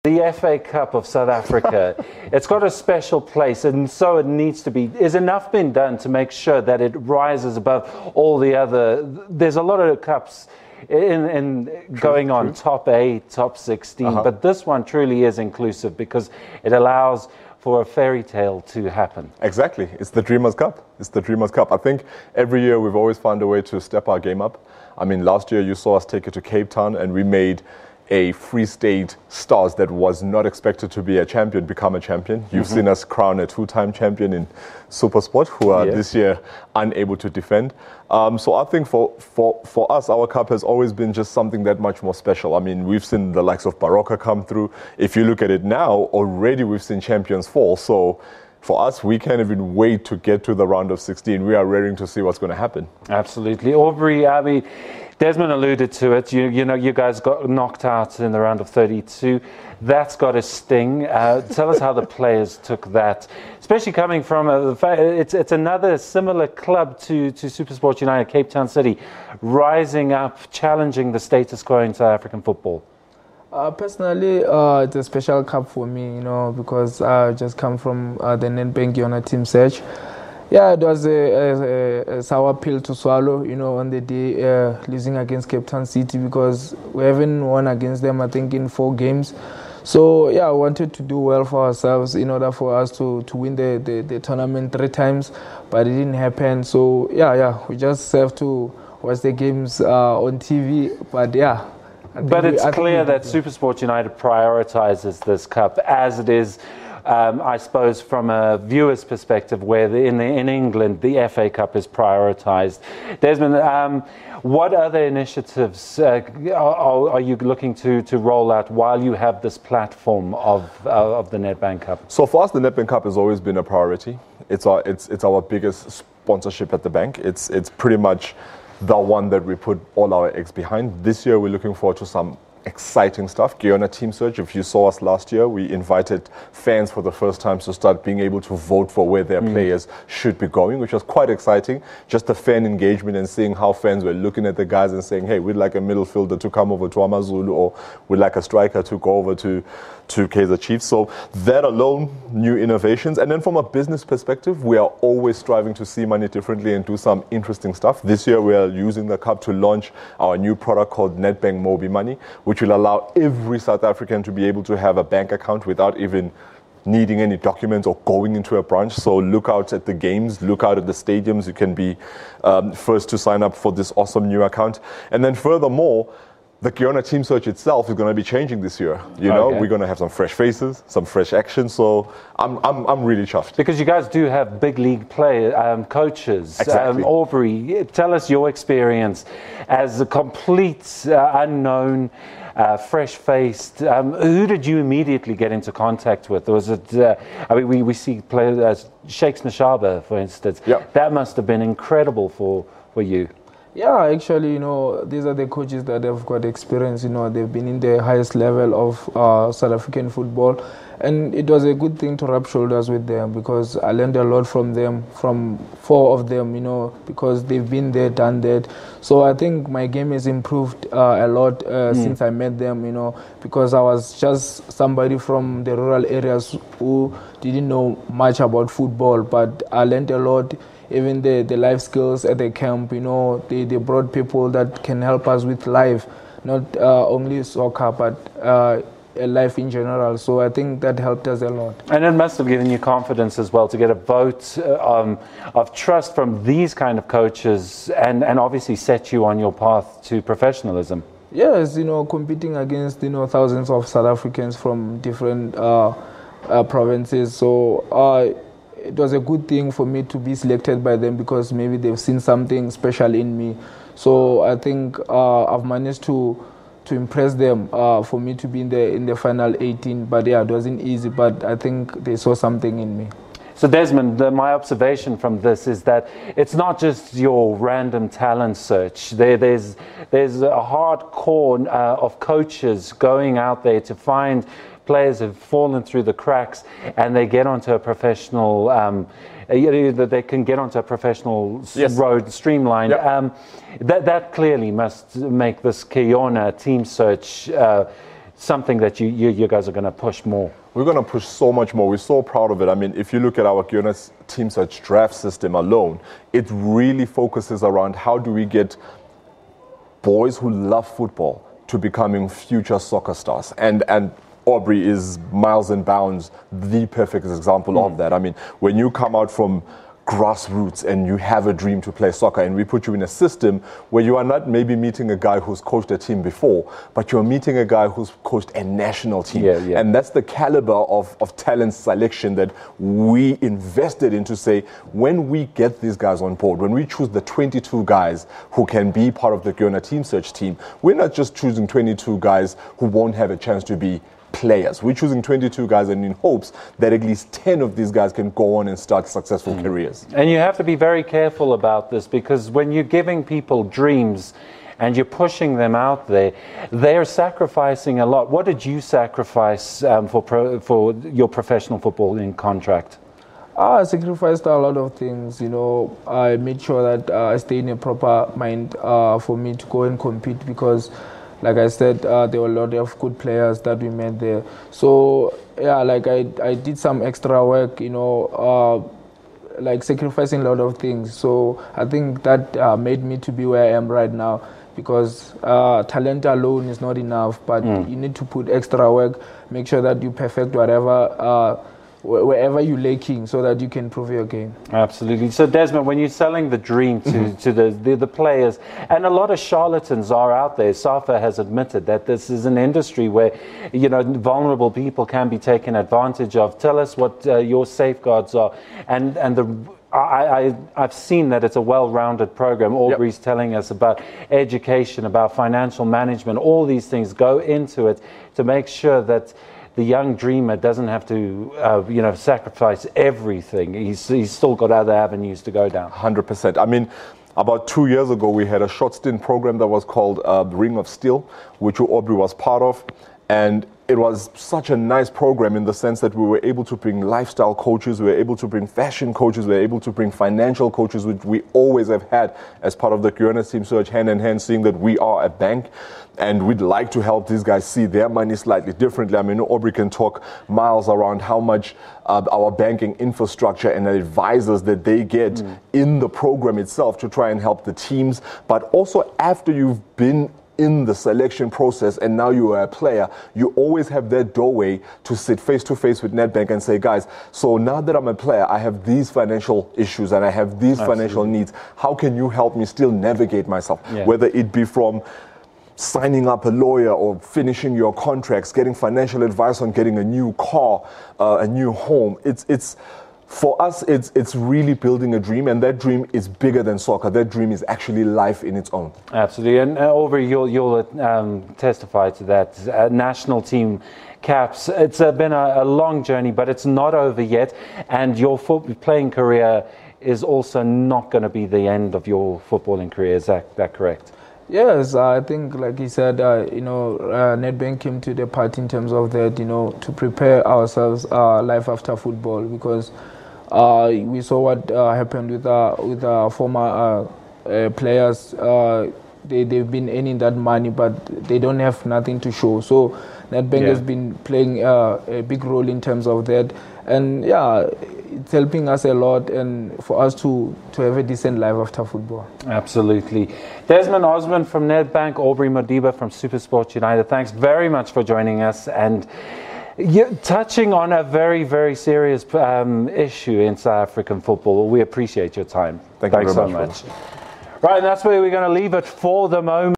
The FA Cup of South Africa, it's got a special place, and so it needs to be. Is enough been done to make sure that it rises above all the other? There's a lot of cups in going on, top 8, top 16, but this one truly is inclusive because it allows for a fairy tale to happen. Exactly. It's the Dreamers' Cup. It's the Dreamers' Cup. I think every year we've always found a way to step our game up. I mean, last year you saw us take it to Cape Town and we made a Free State Stars that was not expected to be a champion become a champion. You've seen us crown a 2-time champion in Supersport, who are this year unable to defend. So I think for us, our cup has always been just something that much more special. I mean, we've seen the likes of Baroka come through. If you look at it now, already we've seen champions fall. So for us, we can't even wait to get to the round of 16. We are ready to see what's going to happen. Absolutely. Aubrey, I mean, Desmond alluded to it. You know, you guys got knocked out in the round of 32. That's got a sting. Tell us how the players took that, especially coming from it's another similar club to Supersport United, Cape Town City, rising up, challenging the status quo in South African football. Personally, it's a special cup for me, you know, because I just come from the Nedbank Cup team search. Yeah, it was a sour pill to swallow, you know, on the day losing against Cape Town City, because we haven't won against them, I think, in 4 games. So, yeah, I wanted to do well for ourselves in order for us to win the tournament 3 times, but it didn't happen. So, yeah, we just have to watch the games on TV, but yeah. But it's clear that Supersport United prioritizes this cup as it is. I suppose from a viewer's perspective, where in England the FA Cup is prioritised. Desmond, what other initiatives are you looking to roll out while you have this platform of the Nedbank Cup? So for us, the Nedbank Cup has always been a priority. It's our biggest sponsorship at the bank. It's pretty much the one that we put all our eggs behind. This year we're looking forward to some exciting stuff. Ke Yona team search. If you saw us last year, we invited fans for the first time to start being able to vote for where their players should be going, which was quite exciting. Just the fan engagement and seeing how fans were looking at the guys and saying, hey, we'd like a middle fielder to come over to AmaZulu, or we'd like a striker to go over to Kaizer Chiefs. So that alone, new innovations. And then from a business perspective, we are always striving to see money differently and do some interesting stuff. This year we are using the cup to launch our new product called Nedbank Mobi Money, which will allow every South African to be able to have a bank account without even needing any documents or going into a branch. So look out at the games, look out at the stadiums. You can be first to sign up for this awesome new account. And then furthermore, the Ke Yona team search itself is going to be changing this year. You know, we're going to have some fresh faces, some fresh action. So I'm really chuffed. Because you guys do have big league coaches. Exactly. Aubrey, tell us your experience as a complete unknown, fresh-faced. Who did you immediately get into contact with? Was it? I mean, we see players as Shakes Nashaba, for instance. Yep. That must have been incredible for you. Yeah, actually, you know, these are the coaches that have got experience. You know, they've been in the highest level of South African football, and it was a good thing to rub shoulders with them, because I learned a lot from them, from 4 of them, you know, because they've been there, done that. So I think my game has improved a lot since I met them, you know, because I was just somebody from the rural areas who didn't know much about football, but I learned a lot. Even the life skills at the camp, you know, they brought people that can help us with life, not only soccer, but life in general. So I think that helped us a lot. And it must have given you confidence as well to get a vote of trust from these kind of coaches, and obviously set you on your path to professionalism. Yes, you know, competing against, you know, thousands of South Africans from different provinces. So it was a good thing for me to be selected by them, because maybe they've seen something special in me. So I think I've managed to impress them for me to be in the final 18. But yeah, it wasn't easy, but I think they saw something in me. So Desmond, my observation from this is that it's not just your random talent search. There's a hardcore of coaches going out there to find players who've fallen through the cracks, and they get onto a professional. That they can get onto a professional road, streamlined. That clearly must make this Ke Yona team search something that you guys are going to push more? We're going to push so much more. We're so proud of it. I mean, if you look at our Ke Yona team search draft system alone, it really focuses around how do we get boys who love football to becoming future soccer stars. And Aubrey is miles and bounds the perfect example of that. I mean, when you come out from grassroots and you have a dream to play soccer, and we put you in a system where you are not maybe meeting a guy who's coached a team before, but you're meeting a guy who's coached a national team. And that's the caliber of talent selection that we invested in to say, when we get these guys on board, when we choose the 22 guys who can be part of the Ke Yona team search team, we're not just choosing 22 guys who won't have a chance to be players. We're choosing 22 guys and in hopes that at least 10 of these guys can go on and start successful careers. And you have to be very careful about this, because when you're giving people dreams and you're pushing them out there, they're sacrificing a lot. What did you sacrifice for your professional footballing contract? I sacrificed a lot of things, you know. I made sure that I stay in a proper mind for me to go and compete, because like I said, there were a lot of good players that we met there. So, yeah, like I did some extra work, you know, like sacrificing a lot of things. So I think that made me to be where I am right now, because talent alone is not enough, but you need to put extra work, make sure that you perfect whatever wherever you're lacking, so that you can prove your game. Absolutely. So Desmond, when you're selling the dream to the players, and a lot of charlatans are out there, SAFA has admitted that this is an industry where, you know, vulnerable people can be taken advantage of. Tell us what your safeguards are, and I've seen that it's a well-rounded program. Aubrey's telling us about education, about financial management. All these things go into it to make sure that the young dreamer doesn't have to, you know, sacrifice everything. He's still got other avenues to go down. 100%. I mean, about 2 years ago, we had a short stint program that was called Ring of Steel, which Aubrey was part of. And it was such a nice program in the sense that we were able to bring lifestyle coaches, we were able to bring fashion coaches, we were able to bring financial coaches, which we always have had as part of the Ke Yona team search, hand in hand, seeing that we are a bank and we'd like to help these guys see their money slightly differently. I mean, Aubrey can talk miles around how much our banking infrastructure and the advisors that they get in the program itself to try and help the teams, but also after you've been in the selection process and now you are a player, you always have that doorway to sit face to face with Nedbank and say, guys, so now that I'm a player, I have these financial issues and I have these financial needs. How can you help me still navigate myself? Whether it be from signing up a lawyer or finishing your contracts, getting financial advice on getting a new car, a new home. For us, it's really building a dream, and that dream is bigger than soccer. That dream is actually life in its own. Absolutely, and Aubrey, you'll testify to that. National team caps. It's been a long journey, but it's not over yet, and your playing career is also not going to be the end of your footballing career. Is that correct? Yes, I think, like he said, you know, Nedbank came to the party in terms of that, you know, to prepare ourselves life after football, because we saw what happened with our former players. They've been earning that money, but they don't have nothing to show. So Nedbank has been playing a big role in terms of that, and it's helping us a lot, and for us to have a decent life after football. Absolutely. Desmond Osmond from Nedbank, Aubrey Modiba from Supersport United, thanks very much for joining us and touching on a very, very serious issue in South African football. We appreciate your time. Thanks so much. Right, and that's where we're going to leave it for the moment.